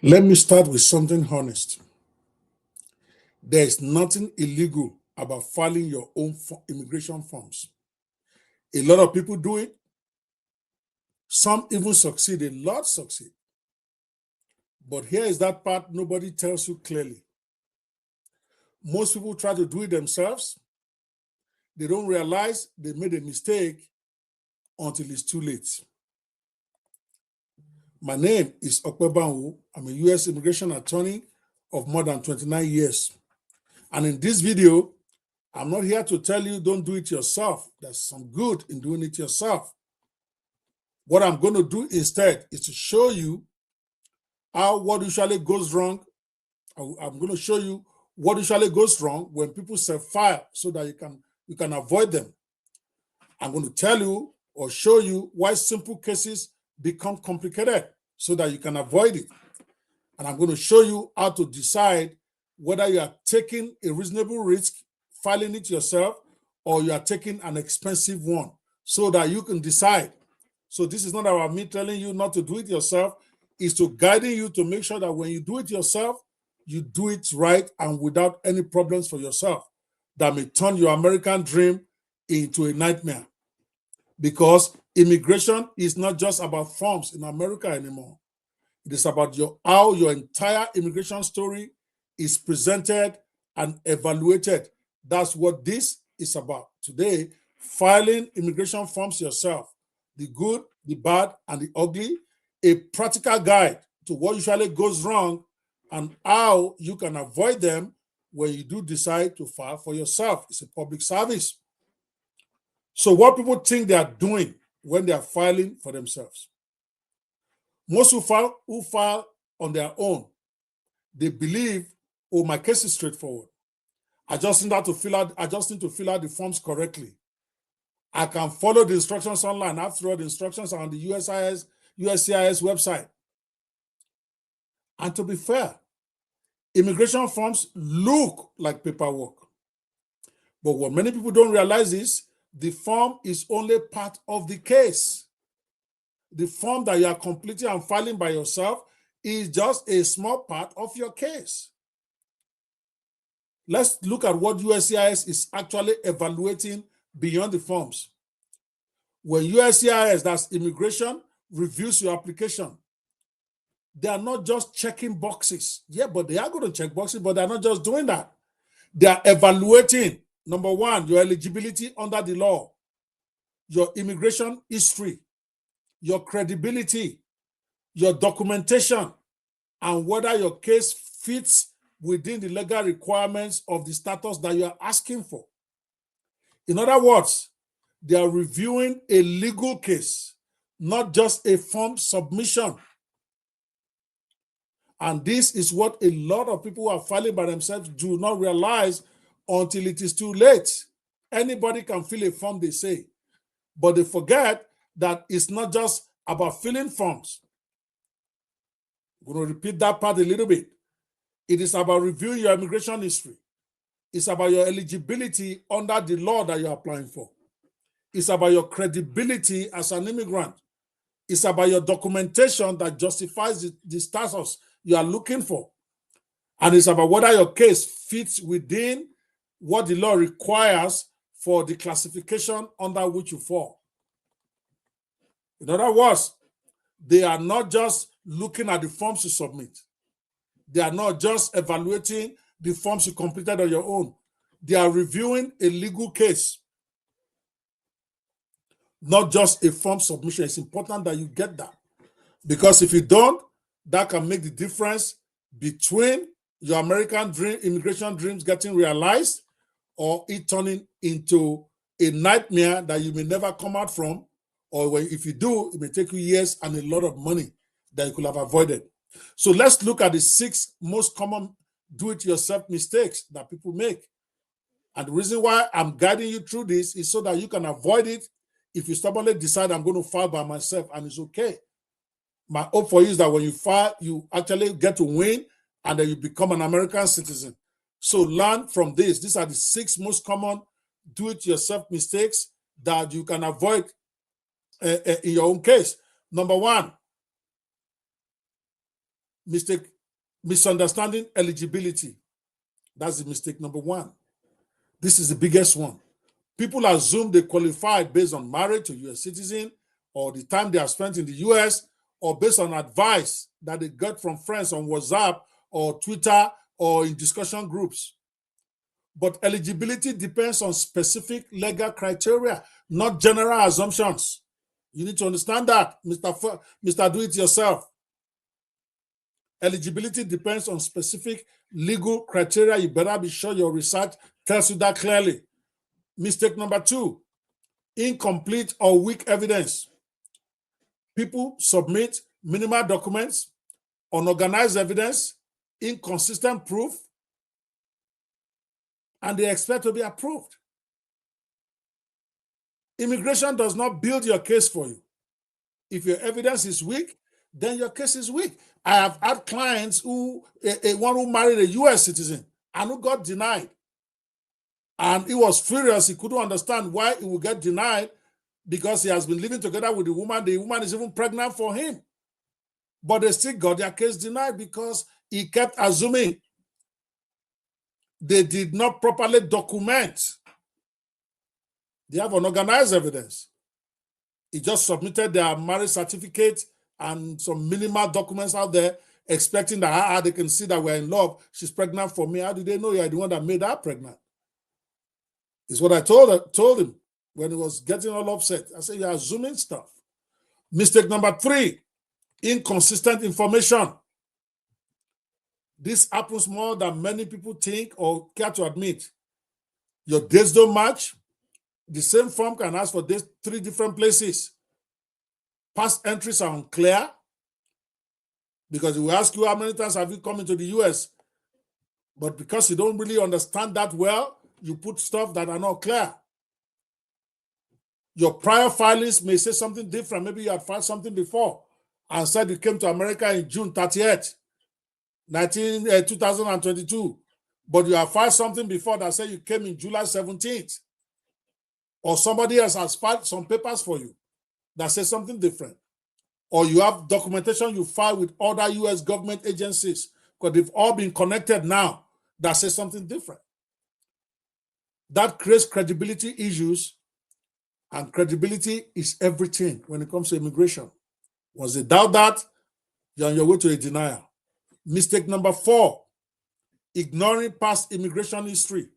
Let me start with something honest. There is nothing illegal about filing your own immigration forms. A lot of people do it. Some even succeed, a lot succeed. But here is that part nobody tells you clearly. Most people try to do it themselves. They don't realize they made a mistake until it's too late. My name is Ope Banwo. I'm a U.S. immigration attorney of more than 29 years. And in this video, I'm not here to tell you don't do it yourself. There's some good in doing it yourself. What I'm going to do instead is to show you what usually goes wrong. I'm going to show you what usually goes wrong when people self-file so that you can avoid them. I'm going to tell you or show you why simple cases become complicated so that you can avoid it. And I'm going to show you how to decide whether you are taking a reasonable risk filing it yourself or you are taking an expensive one so that you can decide. So this is not about me telling you not to do it yourself. It's to guiding you to make sure that when you do it yourself, you do it right and without any problems for yourself that may turn your American dream into a nightmare. Because immigration is not just about forms in America anymore. It is about how your entire immigration story is presented and evaluated. That's what this is about. Today, filing immigration forms yourself, the good, the bad, and the ugly, a practical guide to what usually goes wrong and how you can avoid them when you do decide to file for yourself. It's a public service. So what people think they are doing when they are filing for themselves. Most who file on their own, they believe, oh, my case is straightforward. I just need to fill out the forms correctly. I can follow the instructions online. After all, the instructions are on the USCIS website. And to be fair, immigration forms look like paperwork. But what many people don't realize is the form is only part of the case. The form that you are completing and filing by yourself is just a small part of your case. Let's look at what USCIS is actually evaluating beyond the forms. When USCIS, that's immigration, reviews your application, they are not just checking boxes. Yeah, but they are going to check boxes, but they're not just doing that. They are evaluating, number one, your eligibility under the law, your immigration history, your credibility, your documentation, and whether your case fits within the legal requirements of the status that you are asking for. In other words, they are reviewing a legal case, not just a form submission. And this is what a lot of people who are filing by themselves do not realize until it is too late. Anybody can fill a form, they say, but they forget that it's not just about filling forms. I'm going to repeat that part a little bit. It is about reviewing your immigration history. It's about your eligibility under the law that you're applying for. It's about your credibility as an immigrant. It's about your documentation that justifies the status you are looking for. And it's about whether your case fits within what the law requires for the classification under which you fall. In other words, they are not just looking at the forms you submit. They are not just evaluating the forms you completed on your own. They are reviewing a legal case, not just a form submission. It's important that you get that, because if you don't, that can make the difference between your American dream, immigration dreams getting realized, or it turning into a nightmare that you may never come out from, or if you do, it may take you years and a lot of money that you could have avoided. So let's look at the 6 most common do-it-yourself mistakes that people make. And the reason why I'm guiding you through this is so that you can avoid it if you stubbornly decide I'm going to file by myself, and it's okay. My hope for you is that when you file, you actually get to win and then you become an American citizen. So learn from this. These are the 6 most common do-it-yourself mistakes that you can avoid in your own case. Number 1, misunderstanding eligibility. That's the mistake number one. This is the biggest one. People assume they qualified based on marriage to U.S. citizen or the time they have spent in the U.S. or based on advice that they get from friends on WhatsApp or Twitter or in discussion groups. But eligibility depends on specific legal criteria, not general assumptions. You need to understand that, Mr. Do-It-Yourself. Eligibility depends on specific legal criteria. You better be sure your research tells you that clearly. Mistake number two, incomplete or weak evidence. People submit minimal documents, unorganized evidence, inconsistent proof, and they expect to be approved. Immigration does not build your case for you. If your evidence is weak, then your case is weak. I have had clients who, one who married a US citizen and who got denied. And he was furious. He couldn't understand why he would get denied because he has been living together with the woman. The woman is even pregnant for him. But they still got their case denied because he kept assuming they did not properly document. They have unorganized evidence. He just submitted their marriage certificate and some minimal documents out there, expecting that they can see that we're in love. She's pregnant for me. How do they know you're the one that made her pregnant? Is what I told him when he was getting all upset. I said, you're assuming stuff. Mistake number three, inconsistent information. This happens more than many people think or care to admit. Your dates don't match. The same form can ask for dates 3 different places. Past entries are unclear because it will ask you how many times have you come into the US. But because you don't really understand that well, you put stuff that are not clear. Your prior filings may say something different. Maybe you had filed something before and said you came to America in June 30th, 2022. But you have filed something before that said you came in July 17th. Or somebody else has filed some papers for you that says something different. Or you have documentation you file with other US government agencies because they've all been connected now that says something different. That creates credibility issues, and credibility is everything when it comes to immigration. Once they doubt that, you're on your way to a denial. Mistake number 4, ignoring past immigration history.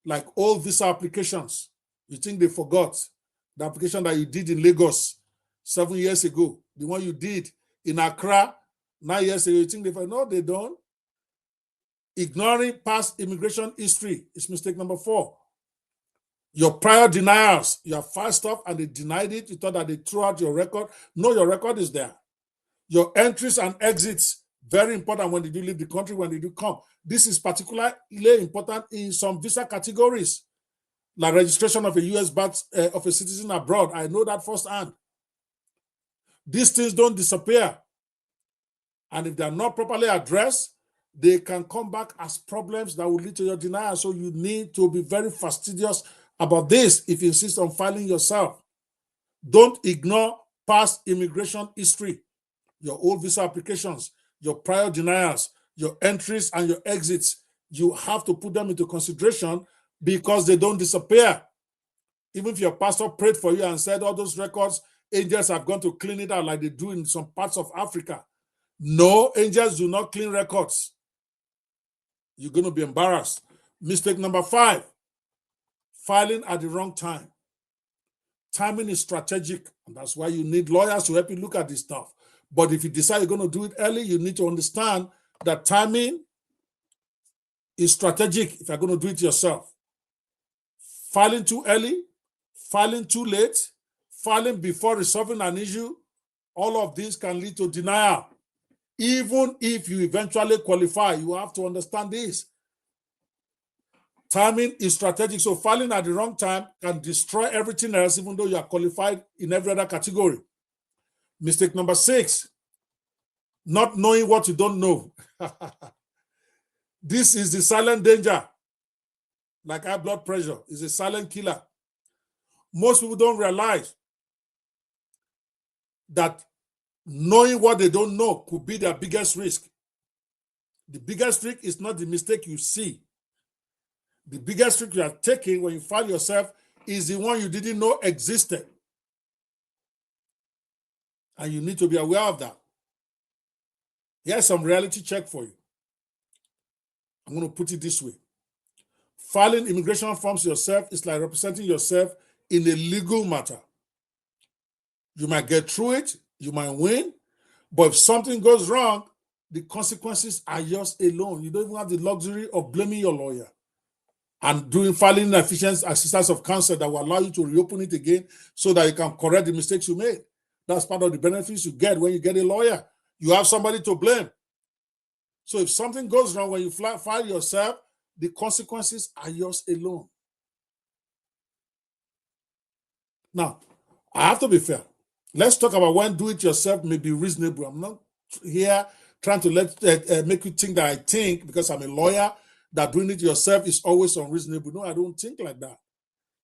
Like old visa applications. You think they forgot the application that you did in Lagos 7 years ago, the one you did in Accra 9 years ago. You think they forgot? No, they don't. Ignoring past immigration history is mistake number 4. Your prior denials, you have filed stuff and they denied it. You thought that they threw out your record. No, your record is there. Your entries and exits, very important when they do leave the country, when they do come. This is particularly important in some visa categories, like registration of a U.S. birth of a citizen abroad. I know that firsthand. These things don't disappear. And if they're not properly addressed, they can come back as problems that will lead to your denial. So you need to be very fastidious about this if you insist on filing yourself. Don't ignore past immigration history, your old visa applications, your prior denials, your entries and your exits. You have to put them into consideration because they don't disappear. Even if your pastor prayed for you and said all those records, angels have gone to clean it out like they do in some parts of Africa. No, angels do not clean records. You're going to be embarrassed. Mistake number 5, filing at the wrong time. Timing is strategic, and that's why you need lawyers to help you look at this stuff. But if you decide you're going to do it early, you need to understand that timing is strategic if you're going to do it yourself. Filing too early, filing too late, filing before resolving an issue, all of these can lead to denial. Even if you eventually qualify, you have to understand this. Timing is strategic. So filing at the wrong time can destroy everything else, even though you are qualified in every other category. Mistake number 6, not knowing what you don't know. This is the silent danger. Like high blood pressure is a silent killer. Most people don't realize that Knowing what they don't know could be their biggest risk. The biggest risk is not the mistake you see. The biggest risk you are taking when you file yourself is the one you didn't know existed. And you need to be aware of that. Here's some reality check for you. I'm going to put it this way. Filing immigration forms yourself is like representing yourself in a legal matter. You might get through it, you might win, but if something goes wrong, the consequences are yours alone. You don't even have the luxury of blaming your lawyer and doing filing efficient assistance of counsel that will allow you to reopen it again so that you can correct the mistakes you made. That's part of the benefits you get when you get a lawyer. You have somebody to blame. So if something goes wrong when you file yourself, the consequences are yours alone. Now, I have to be fair. Let's talk about when do-it-yourself may be reasonable. I'm not here trying to make you think that I think, because I'm a lawyer, that doing it yourself is always unreasonable. No, I don't think like that.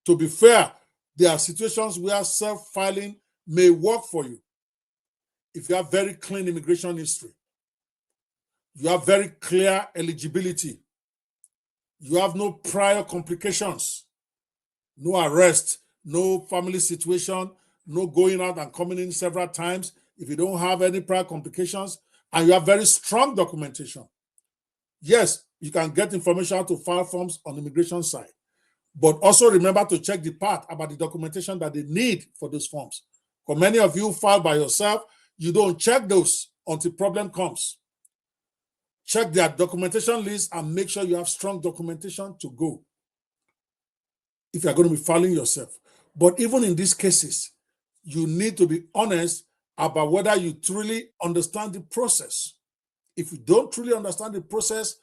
To be fair, there are situations where self-filing may work for you. If you have very clean immigration history, you have very clear eligibility, you have no prior complications, no arrest, no family situation, no going out and coming in several times, if you don't have any prior complications, and you have very strong documentation, yes, you can get information how to file forms on the immigration side. But also remember to check the part about the documentation that they need for those forms. For many of you file by yourself, you don't check those until problem comes. Check their documentation list and make sure you have strong documentation to go if you're going to be filing yourself. But even in these cases, you need to be honest about whether you truly understand the process. If you don't truly understand the process,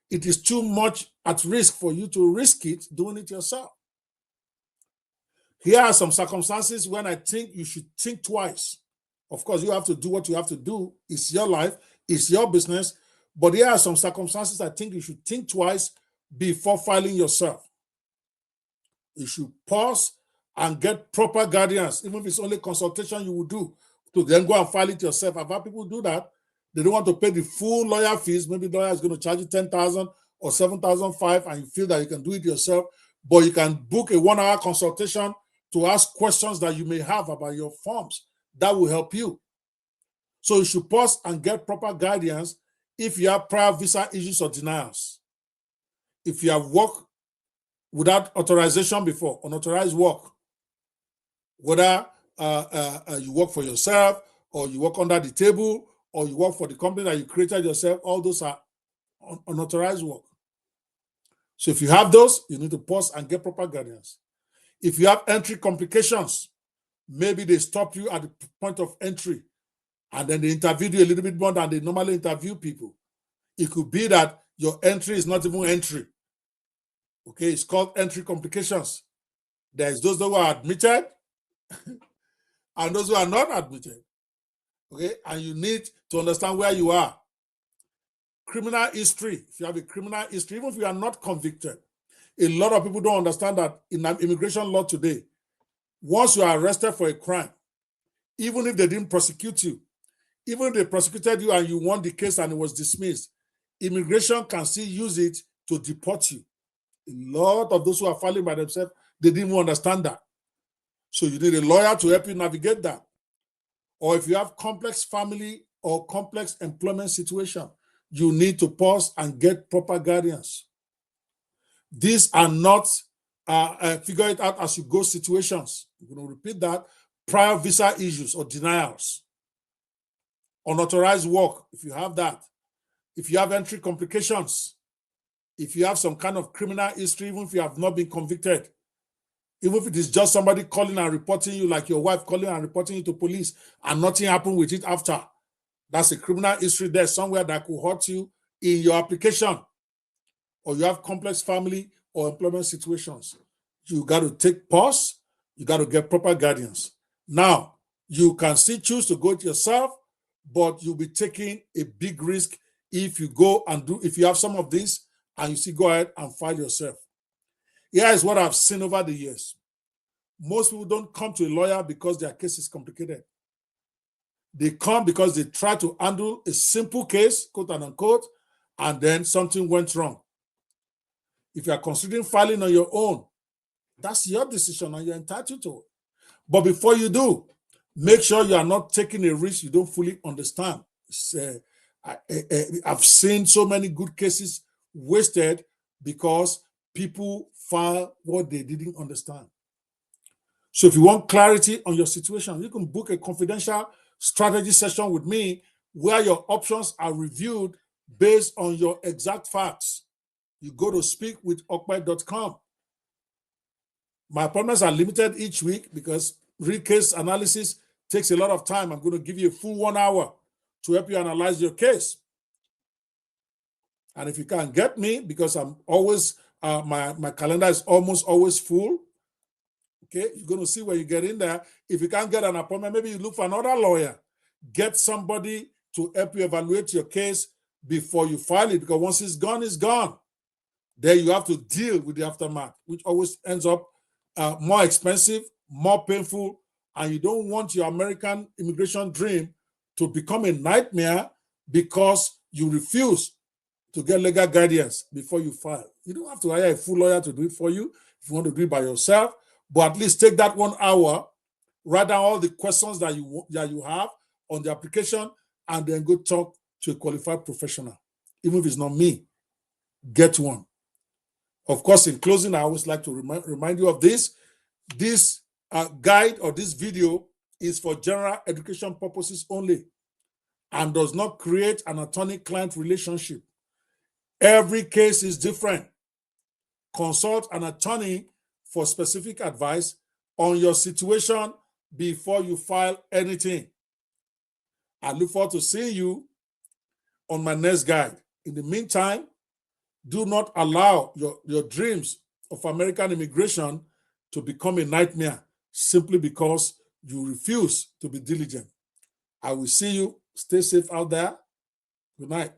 it is too much at risk for you to risk it doing it yourself. Here are some circumstances when I think you should think twice. Of course, you have to do what you have to do. It's your life, it's your business. But here are some circumstances I think you should think twice before filing yourself. You should pause and get proper guidance, even if it's only consultation you will do, to then go and file it yourself. I've had people do that. They don't want to pay the full lawyer fees. Maybe the lawyer is going to charge you $10,000 or $7,500, and you feel that you can do it yourself. But you can book a 1-hour consultation to ask questions that you may have about your forms. That will help you. So you should pause and get proper guidance if you have prior visa issues or denials. If you have worked without authorization before, unauthorized work, whether you work for yourself or you work under the table or you work for the company that you created yourself, all those are unauthorized work. So if you have those, you need to pause and get proper guidance. If you have entry complications, maybe they stop you at the point of entry and then they interview you a little bit more than they normally interview people. It could be that your entry is not even entry. Okay, it's called entry complications. There's those who are admitted and those who are not admitted. Okay, and you need to understand where you are. Criminal history, if you have a criminal history, even if you are not convicted, a lot of people don't understand that in immigration law today, once you are arrested for a crime, even if they didn't prosecute you, even if they prosecuted you and you won the case and it was dismissed, immigration can still use it to deport you. A lot of those who are filing by themselves, they didn't even understand that. So you need a lawyer to help you navigate that. Or if you have complex family or complex employment situation, you need to pause and get proper guidance. These are not figure it out as you go situations. I'm going to repeat that. Prior visa issues or denials. Unauthorized work, if you have that. If you have entry complications. If you have some kind of criminal history, even if you have not been convicted. Even if it is just somebody calling and reporting you, like your wife calling and reporting you to police, and nothing happened with it after. That's a criminal history there somewhere that could hurt you in your application. Or you have complex family or employment situations. You got to take pause. You got to get proper guidance. Now, you can still choose to go it yourself, but you'll be taking a big risk if you go and if you have some of this and you still go ahead and file yourself. Here is what I've seen over the years. Most people don't come to a lawyer because their case is complicated. They come because they try to handle a simple case, quote and unquote, and then something went wrong. If you are considering filing on your own, that's your decision and you're entitled to it. But before you do, make sure you are not taking a risk you don't fully understand. I've seen so many good cases wasted because people file what they didn't understand. So if you want clarity on your situation, you can book a confidential strategy session with me where your options are reviewed based on your exact facts. You go to speakwithope.com. My appointments are limited each week because real case analysis takes a lot of time. I'm going to give you a full 1 hour to help you analyze your case. And if you can't get me, because I'm always, my calendar is almost always full, okay, you're going to see where you get in there. If you can't get an appointment, maybe you look for another lawyer. Get somebody to help you evaluate your case before you file it, because once it's gone, it's gone. Then you have to deal with the aftermath, which always ends up more expensive, more painful, and you don't want your American immigration dream to become a nightmare because you refuse to get legal guidance before you file. You don't have to hire a full lawyer to do it for you if you want to do it by yourself, but at least take that 1 hour, write down all the questions that you have on the application, and then go talk to a qualified professional. Even if it's not me, get one. Of course, in closing, I always like to remind you of this. This guide or this video is for general education purposes only and does not create an attorney-client relationship. Every case is different. Consult an attorney for specific advice on your situation before you file anything. I look forward to seeing you on my next guide. In the meantime, do not allow your dreams of American immigration to become a nightmare simply because you refuse to be diligent. I will see you. Stay safe out there. Good night.